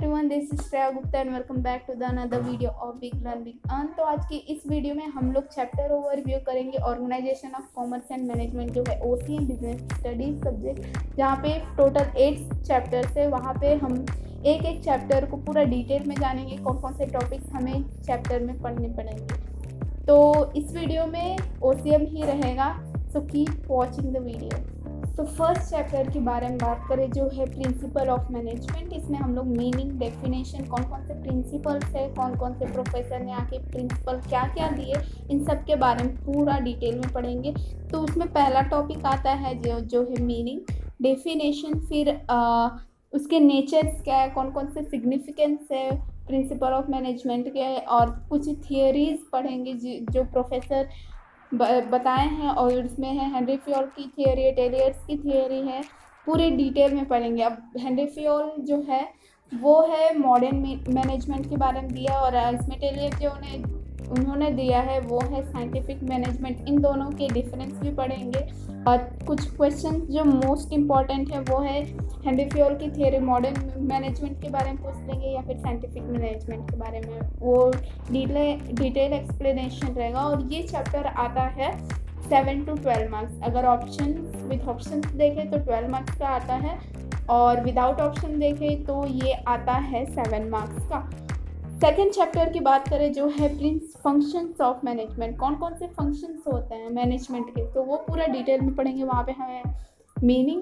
Everyone, this is Shreya Gupta and welcome back to the another video of big learn big earn. तो आज की इस video में हम लोग चैप्टर ओवरव्यू करेंगे organisation of commerce and management, जो है ओसीएम बिजनेस स्टडीज सब्जेक्ट, जहाँ पे टोटल 8 चैप्टर्स है। वहाँ पे हम एक एक चैप्टर को पूरा डिटेल में जानेंगे, कौन कौन से टॉपिक्स हमें चैप्टर में पढ़ने पड़ेंगे। तो इस वीडियो में ओसीएम ही रहेगा, so keep watching the video. तो फर्स्ट चैप्टर के बारे में बात करें, जो है प्रिंसिपल ऑफ मैनेजमेंट। इसमें हम लोग मीनिंग, डेफिनेशन, कौन कौन से प्रिंसिपल्स है, कौन कौन से प्रोफेसर ने आके प्रिंसिपल क्या क्या दिए, इन सब के बारे में पूरा डिटेल में पढ़ेंगे। तो उसमें पहला टॉपिक आता है जो है मीनिंग, डेफिनेशन, फिर उसके नेचर्स क्या है, कौन कौन से सिग्निफिकेंस है प्रिंसिपल ऑफ मैनेजमेंट के, और कुछ थियोरीज पढ़ेंगे जो प्रोफेसर बताए हैं, और इसमें है हेनरी फ्योल की थियोरी, टेलियर्स की थियोरी है, पूरे डिटेल में पढ़ेंगे। अब हेनरी फ्योल जो है वो है मॉडर्न मैनेजमेंट के बारे में दिया, और इसमें टेलियर जो उन्होंने दिया है वो है साइंटिफिक मैनेजमेंट। इन दोनों के डिफरेंस भी पढ़ेंगे, और कुछ क्वेश्चन जो मोस्ट इम्पॉर्टेंट है वो है हेनरी फ्योल की थियोरी मॉडर्न मैनेजमेंट के बारे में पूछ लेंगे, या फिर साइंटिफिक मैनेजमेंट के बारे में, वो डिटेल एक्सप्लेनेशन रहेगा। और ये चैप्टर आता है 7 to 12 मार्क्स। अगर ऑप्शन विथ ऑप्शन देखें तो 12 मार्क्स का आता है, और विदाउट ऑप्शन देखें तो ये आता है 7 मार्क्स का। सेकेंड चैप्टर की बात करें, जो है फंक्शंस ऑफ मैनेजमेंट, कौन कौन से फंक्शंस होते हैं मैनेजमेंट के, तो वो पूरा डिटेल में पढ़ेंगे। वहाँ पे हमें मीनिंग,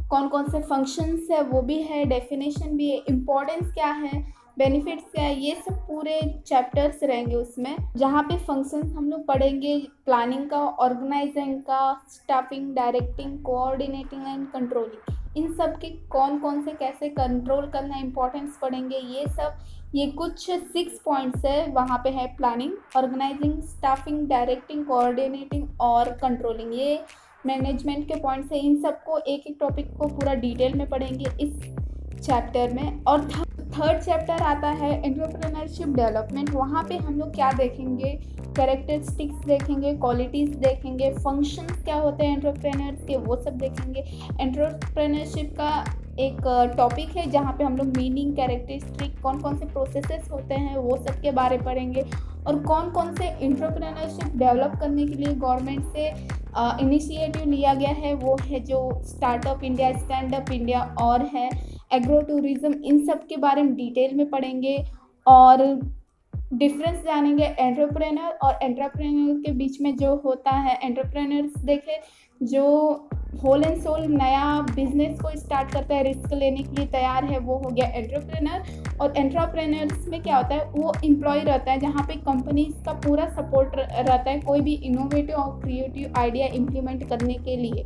कौन कौन से फंक्शंस है वो भी है, डेफिनेशन भी है, इम्पोर्टेंस क्या है, बेनिफिट्स क्या है, ये सब पूरे चैप्टर्स रहेंगे उसमें। जहाँ पे फंक्शंस हम लोग पढ़ेंगे प्लानिंग का, ऑर्गेनाइजिंग का, staffing, directing, coordinating and controlling, इन सब के कौन कौन से कैसे कंट्रोल करना, इंपॉर्टेंस पढ़ेंगे। ये सब, ये कुछ 6 पॉइंट्स है। वहाँ पे है planning, organising, staffing, directing, coordinating और कंट्रोलिंग, ये मैनेजमेंट के पॉइंट्स है। इन सबको एक एक टॉपिक को पूरा डिटेल में पढ़ेंगे इस चैप्टर में। और थर्ड चैप्टर आता है एंटरप्रेन्योरशिप डेवलपमेंट। वहाँ पे हम लोग क्या देखेंगे, कैरेक्टरिस्टिक्स देखेंगे, क्वालिटीज़ देखेंगे, फंक्शंस क्या होते हैं एंटरप्रेन्योर्स के, वो सब देखेंगे। एंटरप्रेन्योरशिप का एक टॉपिक है जहाँ पे हम लोग मीनिंग, कैरेक्टरिस्टिक, कौन कौन से प्रोसेसेस होते हैं वो सब के बारे में पढ़ेंगे, और कौन कौन से एंटरप्रेन्योरशिप डेवलप करने के लिए गवर्नमेंट से इनिशिएटिव लिया गया है, वो है जो startup India, stand up India, और है एग्रो टूरिज्म। इन सब के बारे में डिटेल में पढ़ेंगे, और डिफरेंस जानेंगे एंटरप्रेन्योर और एंटरप्रेन्योर के बीच में जो होता है। एंटरप्रेन्योर्स देखे जो होल एंड सोल नया बिजनेस को स्टार्ट करता है, रिस्क लेने के लिए तैयार है, वो हो गया एंटरप्रेन्योर। और एंटरप्रेन्योर्स में क्या होता है, वो एम्प्लॉय रहता है, जहाँ पे कंपनीज का पूरा सपोर्ट रहता है कोई भी इनोवेटिव और क्रिएटिव आइडिया इम्प्लीमेंट करने के लिए,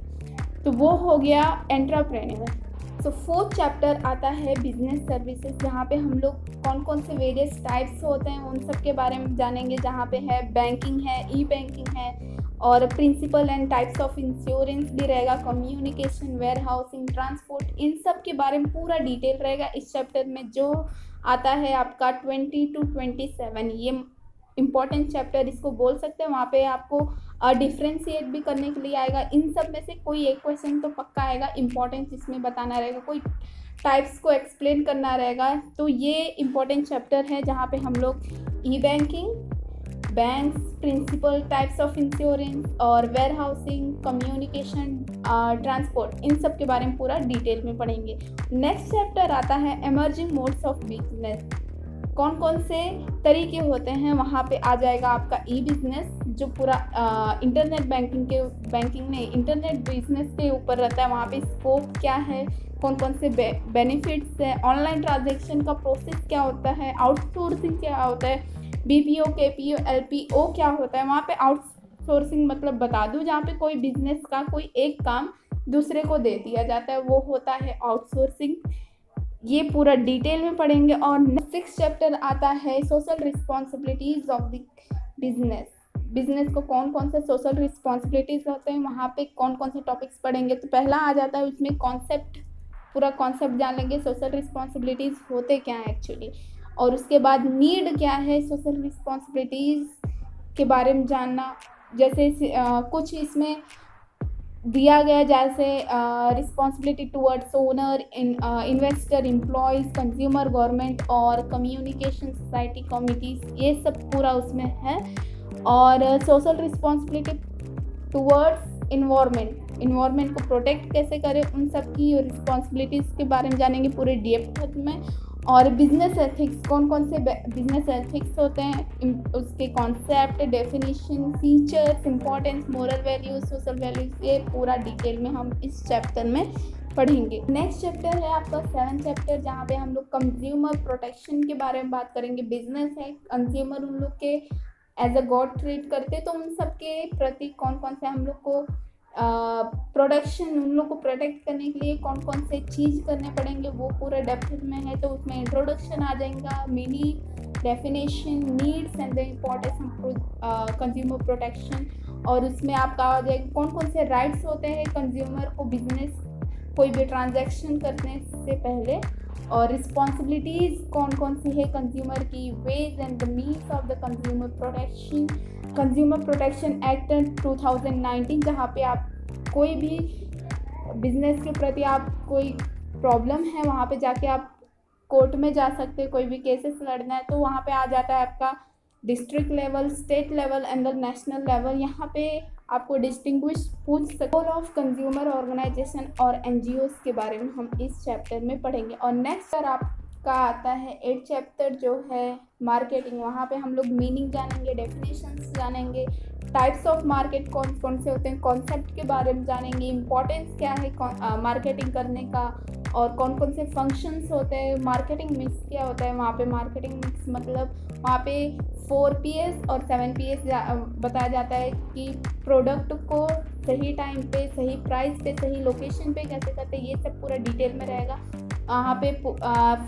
तो वो हो गया एंटरप्रेन्योर। तो फोर्थ चैप्टर आता है बिजनेस सर्विसेज, जहाँ पे हम लोग कौन कौन से वेरियस टाइप्स होते हैं उन सब के बारे में जानेंगे। जहाँ पे है बैंकिंग है, ई बैंकिंग है, और principal and types of insurance भी रहेगा, कम्युनिकेशन, वेयर हाउसिंग, ट्रांसपोर्ट, इन सब के बारे में पूरा डिटेल रहेगा इस चैप्टर में, जो आता है आपका 20 to 27। ये इम्पॉर्टेंट चैप्टर इसको बोल सकते हैं। वहाँ पे आपको डिफ्रेंशिएट भी करने के लिए आएगा। इन सब में से कोई एक क्वेश्चन तो पक्का आएगा, इम्पॉर्टेंस इसमें बताना रहेगा, कोई टाइप्स को एक्सप्लेन करना रहेगा। तो ये इम्पॉर्टेंट चैप्टर है जहाँ पे हम लोग e banking, banks, principal, types of insurance, और वेयर हाउसिंग, कम्युनिकेशन, ट्रांसपोर्ट, इन सब के बारे में पूरा डिटेल में पढ़ेंगे। नेक्स्ट चैप्टर आता है इमर्जिंग मोड्स ऑफ बिजनेस, कौन कौन से तरीके होते हैं। वहाँ पे आ जाएगा आपका ई बिजनेस, जो पूरा इंटरनेट बैंकिंग नहीं, इंटरनेट बिजनेस के ऊपर रहता है। वहाँ पे स्कोप क्या है, कौन कौन से बेनिफिट्स है, ऑनलाइन ट्रांजैक्शन का प्रोसेस क्या होता है, आउटसोर्सिंग क्या होता है, बीपीओ, केपीओ, एलपीओ क्या होता है। वहाँ पे आउटसोर्सिंग मतलब बता दूँ, जहाँ पे कोई बिजनेस का कोई एक काम दूसरे को दे दिया जाता है, वो होता है आउटसोर्सिंग। ये पूरा डिटेल में पढ़ेंगे। और सिक्स्थ चैप्टर आता है social responsibilities of the business को कौन कौन से सोशल रिस्पॉन्सिबिलिटीज होते हैं, वहाँ पे कौन कौन से टॉपिक्स पढ़ेंगे। तो पहला आ जाता है उसमें कॉन्सेप्ट, पूरा कॉन्सेप्ट जान लेंगे, सोशल रिस्पॉन्सिबिलिटीज होते क्या है एक्चुअली, और उसके बाद नीड क्या है सोशल रिस्पॉन्सिबिलिटीज के बारे में जानना। जैसे कुछ इसमें दिया गया, जैसे responsibility towards owner, investor, employees, consumer, government और कम्युनिकेशन सोसाइटी कमिटीज़, ये सब पूरा उसमें है। और सोशल रिस्पॉन्सिबिलिटी टुवर्ड्स इन्वायरमेंट को प्रोटेक्ट कैसे करें, उन सब की रिस्पॉन्सिबिलिटीज़ के बारे में जानेंगे पूरे डेप्थ में। और बिजनेस एथिक्स, कौन कौन से बिजनेस एथिक्स होते हैं, उसके concept, definition, features, importance, moral values, social values, ये पूरा डिटेल में हम इस चैप्टर में पढ़ेंगे। नेक्स्ट चैप्टर है आपका 7th चैप्टर, जहाँ पे हम लोग कंज्यूमर प्रोटेक्शन के बारे में बात करेंगे। बिजनेस है, कंज्यूमर उन लोग के एज अ गॉड ट्रीट करते, तो उन सब के प्रति कौन कौन से हम लोग को प्रोडक्शन, उन लोग को प्रोटेक्ट करने के लिए कौन कौन से चीज़ करने पड़ेंगे, वो पूरा डेप्थ में है। तो उसमें इंट्रोडक्शन आ जाएगा, mini definition, needs and the importance of consumer protection, और उसमें आपका आ जाएगा कौन कौन से राइट्स होते हैं कंज्यूमर को बिजनेस कोई भी ट्रांजैक्शन करने से पहले, और रिस्पॉन्सिबिलिटीज़ कौन कौन सी है कंज्यूमर की, ways and the means of the consumer protection, consumer protection act 2019, जहाँ पे आप कोई भी बिजनेस के प्रति आप कोई प्रॉब्लम है, वहाँ पे जाके आप कोर्ट में जा सकते हैं, कोई भी केसेस लड़ना है तो वहाँ पे आ जाता है आपका district level, state level and the national level. यहाँ पे आपको डिस्टिंग्विश पूछ सकते। रोल ऑफ कंज्यूमर ऑर्गेनाइजेशन और एनजीओज के बारे में हम इस चैप्टर में पढ़ेंगे। और नेक्स्ट आपका आता है 8th चैप्टर जो है मार्केटिंग। वहाँ पे हम लोग मीनिंग जानेंगे, डेफिनेशंस जानेंगे, टाइप्स ऑफ मार्केट कौन कौन से होते हैं, कॉन्सेप्ट के बारे में जानेंगे, इंपॉर्टेंस क्या है मार्केटिंग करने का, और कौन कौन से फंक्शंस होते हैं, मार्केटिंग मिक्स क्या होता है। वहाँ पे मार्केटिंग मिक्स मतलब वहाँ पे 4Ps और 7Ps बताया जाता है कि प्रोडक्ट को सही टाइम पे, सही प्राइस पे, सही लोकेशन पे कैसे करते हैं, ये सब पूरा डिटेल में रहेगा। वहाँ पे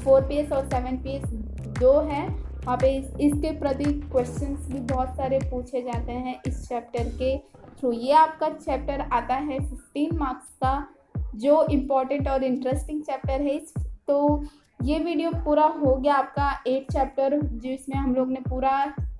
4Ps और 7Ps जो है वहाँ पे इसके प्रति क्वेश्चंस भी बहुत सारे पूछे जाते हैं इस चैप्टर के थ्रू। ये आपका चैप्टर आता है 15 मार्क्स का, जो इम्पोर्टेंट और इंटरेस्टिंग चैप्टर है। तो ये वीडियो पूरा हो गया आपका 8 चैप्टर, जिसमें हम लोग ने पूरा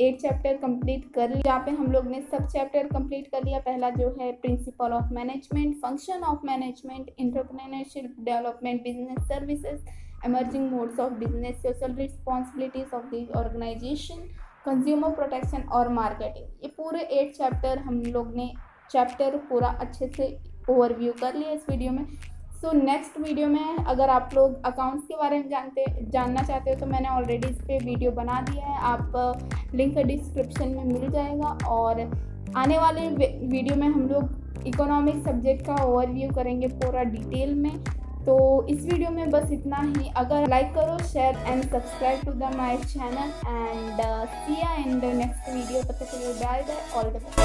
8 चैप्टर कंप्लीट कर लिया। यहाँ पे हम लोग ने सब चैप्टर कंप्लीट कर लिया। पहला जो है principle of management, function of management, entrepreneurship development, business services, emerging modes of business, social responsibilities of the organization, consumer protection और marketing। ये पूरे 8 चैप्टर हम लोग ने चैप्टर पूरा अच्छे से ओवरव्यू कर लिया इस वीडियो में। सो नेक्स्ट वीडियो में अगर आप लोग अकाउंट्स के बारे में जानना चाहते हो तो मैंने ऑलरेडी इस पर वीडियो बना दिया है, आप लिंक डिस्क्रिप्शन में मिल जाएगा। और आने वाले वीडियो में हम लोग इकोनॉमिक सब्जेक्ट का ओवरव्यू करेंगे पूरा डिटेल में। तो इस वीडियो में बस इतना ही। अगर लाइक करो, share and subscribe to the my channel and see you in the next video. तब तक के लिए bye bye, all the best.